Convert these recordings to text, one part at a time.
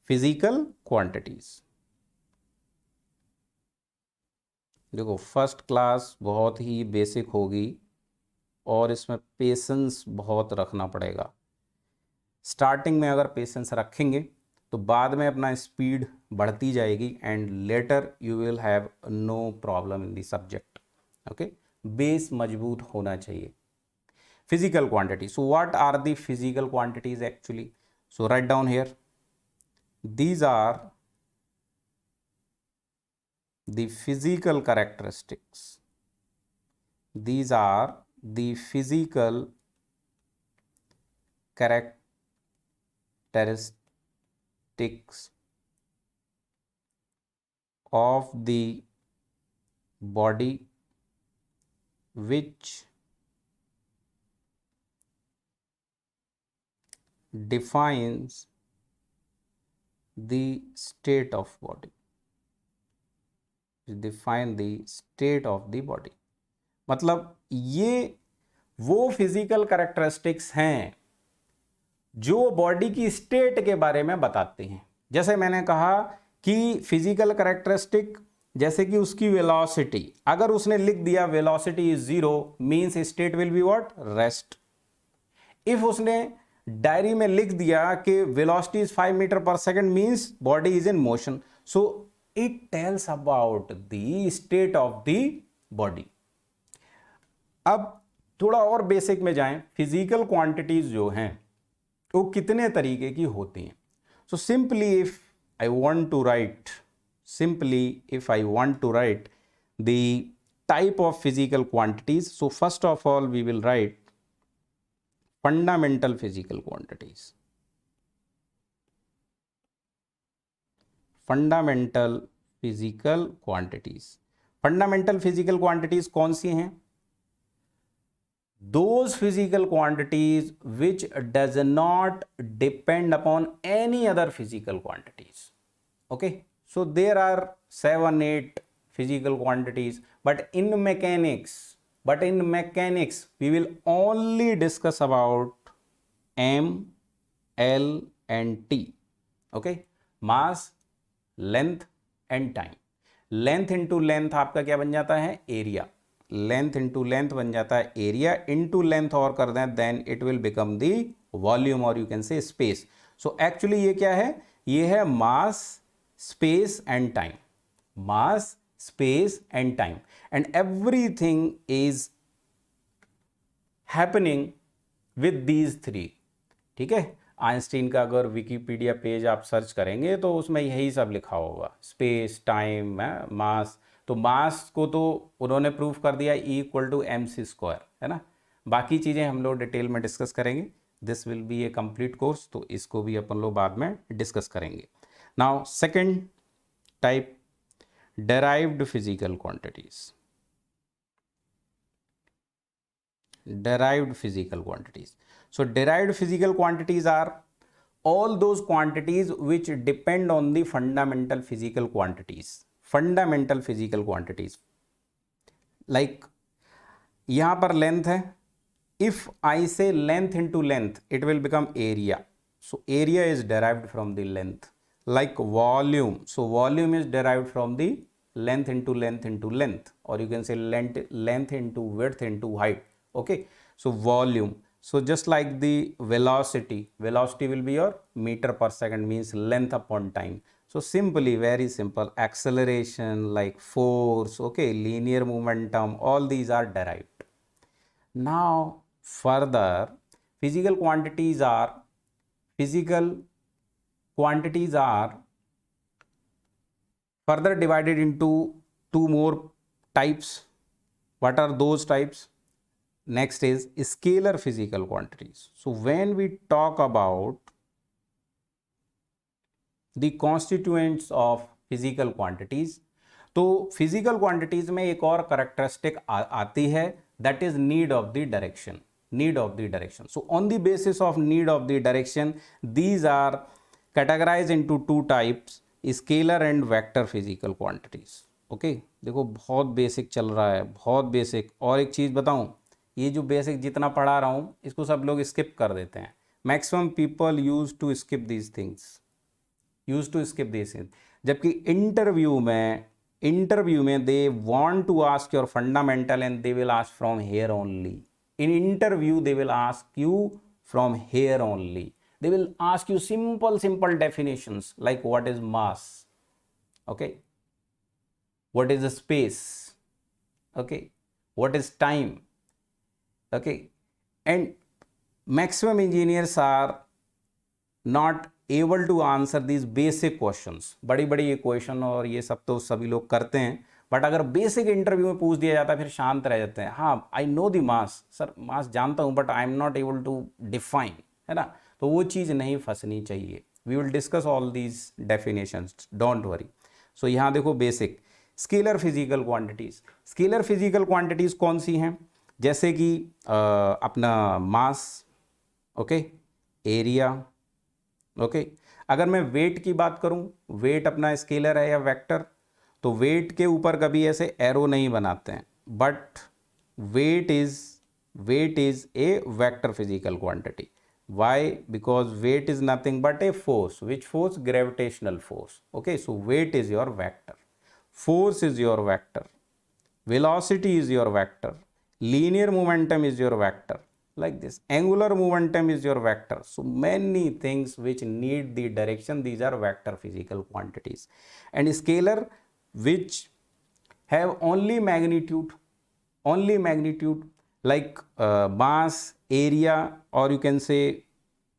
Physical quantities. देखो first class बहुत ही basic होगी और इसमें पेशेंस बहुत रखना पड़ेगा। स्टार्टिंग में अगर पेशेंस रखेंगे तो बाद में अपना स्पीड बढ़ती जाएगी and later you will have no problem in the subject. Okay, base मजबूत होना चाहिए। Physical quantity, so what are the physical quantities actually? So write down here, these are the physical characteristics. These are the physical characteristics of the body which defines the state of body, define the state of the body। मतलब ये वो physical characteristics हैं जो body की state के बारे में बताते हैं। जैसे मैंने कहा कि फिजिकल कैरेक्टरिस्टिक जैसे कि उसकी वेलोसिटी, अगर उसने लिख दिया velocity is 0 means state will be what? Rest. If उसने डायरी में लिख दिया कि वेलोसिटी इज 5 मीटर पर second means body is in motion. So it tells about the state of the body. अब थोड़ा और बेसिक में जाएं, फिजिकल क्वांटिटीज जो हैं वो कितने तरीके की होती हैं। So simply if I want to write, the type of physical quantities, so first of all we will write fundamental physical quantities. Fundamental physical quantities कौन सी हैं? Those physical quantities which does not depend upon any other physical quantities. Okay, so there are 7-8 physical quantities, but in mechanics we will only discuss about M, L and T. Okay, mass, length and time. Length into length आपका क्या बन जाता है? Area. Length into length बन जाता है area, into length और कर दें then it will become the volume और you can say space. So actually ये क्या है? ये है mass, space and time. Mass, space and time, and everything is happening with these 3। ठीक है, आइंस्टीन का अगर विकिपीडिया पेज आप सर्च करेंगे तो उसमें यही सब लिखा होगा, स्पेस, टाइम, मास। तो मास को तो उन्होंने प्रूफ कर दिया E=mc², है ना। बाकी चीज़ें हम लोग डिटेल में डिस्कस करेंगे। This will be A complete course, तो इसको भी अपन लोग बाद में डिस्कस करेंगे। Now second type, derived physical quantities. Derived physical quantities. So derived physical quantities are all those quantities which depend on the fundamental physical quantities. Fundamental physical quantities. Like यहाँ पर length है. If I say length into length, it will become area. So area is derived from the length. Like volume. So volume is derived from the length into length into length. Or you can say length into width into height. Okay, so volume. So just like the velocity will be your meter per second, means length upon time. So simply, very simple, acceleration like force, okay, linear momentum, all these are derived. Now further, physical quantities are further divided into 2 more types. What are those types? Next is scalar physical quantities. So when we talk about the constituents of physical quantities, तो physical quantities में एक और characteristic आती है, that is need of the direction. So on the basis of need of the direction, these are categorized into 2 types, scalar and vector physical quantities. Okay, देखो बहुत basic चल रहा है, बहुत बेसिक। और एक चीज़ बताऊं, ये जो बेसिक जितना पढ़ा रहा हूँ इसको सब लोग स्किप कर देते हैं। Maximum people use to skip these things. Use to skip this, जबकि इंटरव्यू में they want to ask your fundamental and they will ask from here only. In interview they will ask you from here only. They will ask you simple definitions like what is mass, okay, what is the space, okay, what is time, okay. And maximum engineers are not able to answer these basic questions. बड़ी बड़ी ये question और ये सब तो सभी लोग करते हैं, बट अगर बेसिक इंटरव्यू में पूछ दिया जाता है फिर शांत रह जाते हैं. हाँ, I know the mass, sir mass जानता हूँ but I am not able to define, है ना. तो वो चीज़ नहीं फंसनी चाहिए. We will discuss all these definitions, don't worry. So यहाँ देखो basic scalar physical quantities. Scalar physical quantities कौन सी हैं? जैसे कि अपना मास, ओके, एरिया, ओके. अगर मैं वेट की बात करूं, वेट अपना स्केलर है या वेक्टर, तो वेट के ऊपर कभी ऐसे एरो नहीं बनाते हैं, but weight is a vector physical quantity. Why? Because weight is nothing but a force. Which force? Gravitational force. Okay, so weight is your vector, force is your vector, velocity is your vector, linear momentum is your vector, like this. Angular momentum is your vector. So many things which need the direction, these are vector physical quantities. And scalar which have only magnitude like mass, area, or you can say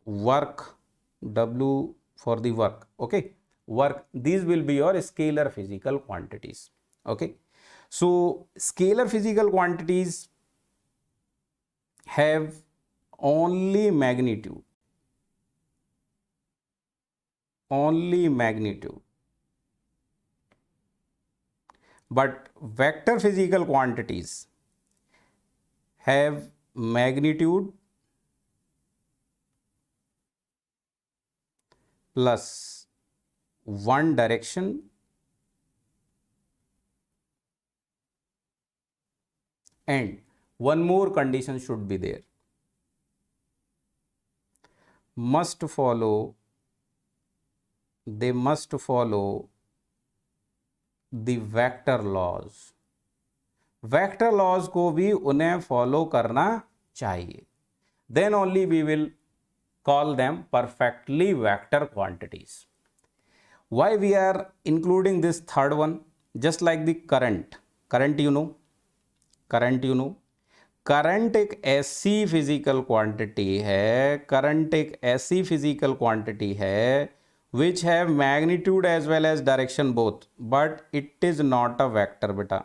work, W for the work, okay, work. These will be your scalar physical quantities, okay. So scalar physical quantities have only magnitude, but vector physical quantities have magnitude plus one direction and one more condition should be there. They must follow the vector laws. Vector laws को भी उन्हें follow करना चाहिए. Then only we will call them perfectly vector quantities. Why we are including this third one? Just like the current you know, current एक ऐसी physical quantity है, which have magnitude as well as direction both, but it is not a vector beta.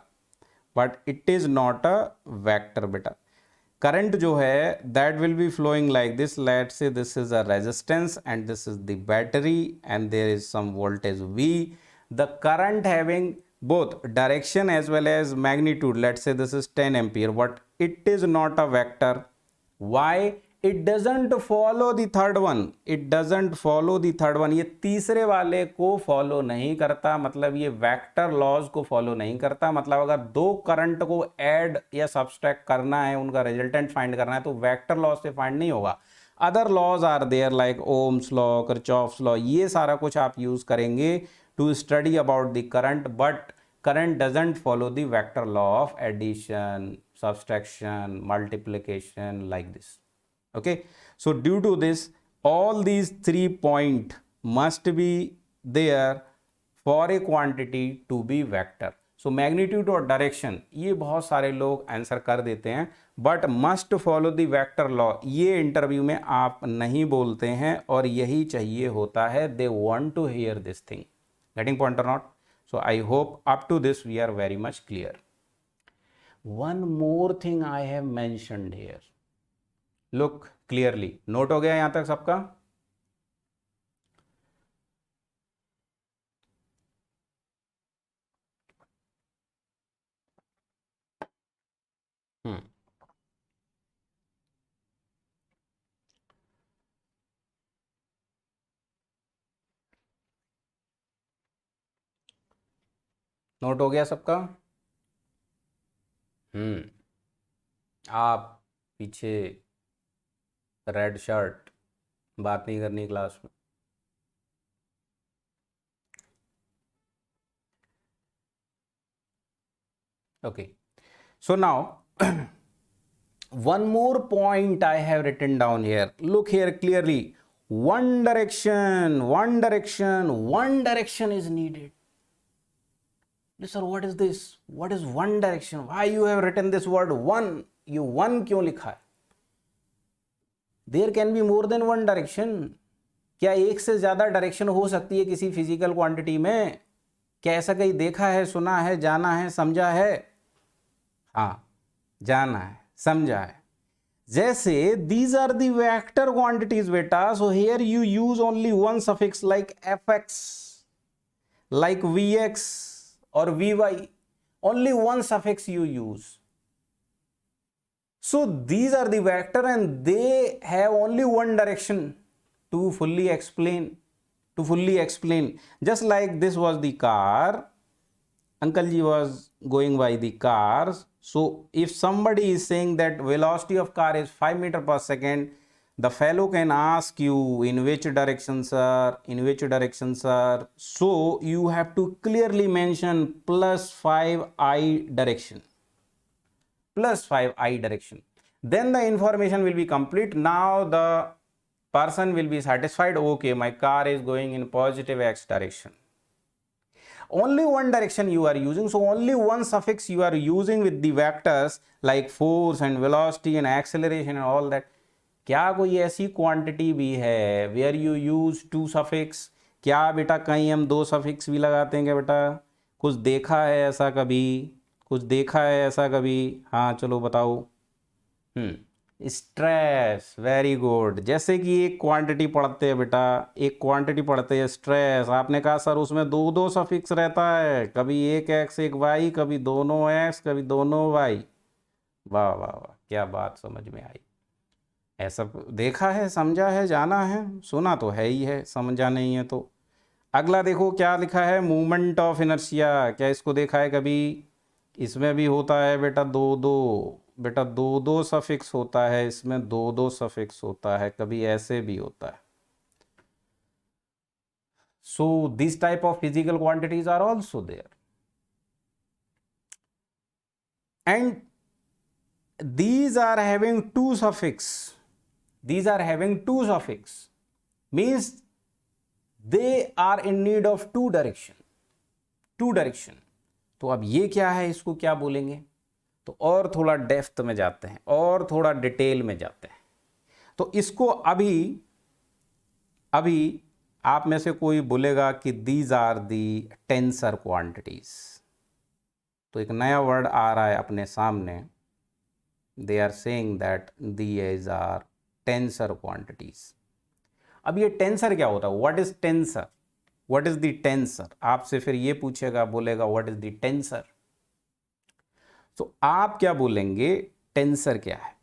Current जो है that will be flowing like this. Let's say this is a resistance and this is the battery and there is some voltage V. The current having both direction as well as magnitude. Let's say this is 10 ampere, but it is not a vector. Why? It doesn't follow the third one. ये तीसरे वाले को follow नहीं करता, मतलब ये vector laws को follow नहीं करता. मतलब अगर दो करंट को ऐड या सब्सट्रैक्ट करना है, उनका रिजल्टेंट फाइंड करना है, तो वेक्टर लॉज से फाइंड नहीं होगा. Other laws are there like Ohm's law, Kirchhoff's law, ये सारा कुछ आप यूज करेंगे to study about the current, but current doesn't follow the vector law of addition, subtraction, multiplication, like this. Okay, so due to this, all these 3 points must be there for a quantity to be vector. So magnitude और direction ये बहुत सारे लोग answer कर देते हैं, but must follow the vector law ये interview में आप नहीं बोलते हैं, और यही चाहिए होता है. they want to hear this thing. Getting point or not? So I hope up to this we are very much clear. One more thing I have mentioned here. Look clearly. Note हो गया यहां तक सबका? Note हो गया सबका? आप पीछे रेड शर्ट, बात नहीं करनी क्लास में. Okay. So now, one more point I have written down here. Look here clearly. One direction is needed. Sir, what is this? What is one direction? Why you have written this word one? You one क्यों लिखा है? There can be more than one direction. क्या एक से ज़्यादा direction हो सकती है किसी फिजिकल क्वांटिटी में? क्या ऐसा कहीं देखा है, सुना है, जाना है, समझा है? हाँ, जाना है, समझा है. जैसे these are the vector quantities बेटा, so here you use only one suffix like fx, like vx or vy, only one suffix you use. So these are the vector and they have only one direction to fully explain. Just like this was the car, Uncle Ji was going by the cars. So if somebody is saying that velocity of car is 5 meter per second, the fellow can ask you in which direction sir, in which direction sir. So you have to clearly mention plus 5i direction, plus 5i direction. Then the information will be complete. Now the person will be satisfied. Okay, my car is going in positive x direction. Only one direction you are using, so only one suffix you are using with the vectors like force and velocity and acceleration and all that. क्या कोई ऐसी quantity भी है where you use to suffix? क्या बेटा कहीं हम दो सफिक्स भी लगाते हैं क्या बेटा? कुछ देखा है ऐसा कभी? कुछ देखा है ऐसा कभी? हाँ चलो बताओ. Stress, very good. जैसे कि एक क्वांटिटी पढ़ते हैं बेटा, एक क्वांटिटी पढ़ते हैं स्ट्रेस. आपने कहा सर उसमें दो दो सफिक्स रहता है, कभी एक एक्स एक वाई, कभी दोनों एक्स कभी दोनों वाई. वाह वाह वाह, क्या बात समझ में आई. ऐसा देखा है, समझा है, जाना है, सुना तो है ही है, समझा नहीं है तो. अगला देखो क्या लिखा है, मूवमेंट ऑफ इनर्शिया. क्या इसको देखा है कभी? इसमें भी होता है बेटा दो दो सफिक्स होता है, इसमें दो दो सफिक्स होता है, कभी ऐसे भी होता है. So this type of physical quantities are also there and these are having two suffix. These are having two suffix means they are in need of two direction. तो अब ये क्या है, इसको क्या बोलेंगे? तो और थोड़ा डेप्थ में जाते हैं और थोड़ा डिटेल में जाते हैं. तो इसको अभी आप में से कोई बोलेगा कि these are the tensor quantities. तो एक नया वर्ड आ रहा है अपने सामने. They are saying that these are tensor quantities. अब ये टेंसर क्या होता है? What is tensor? What is the tensor? आपसे फिर ये पूछेगा, बोलेगा what is the tensor? तो आप क्या बोलेंगे? टेंसर क्या है?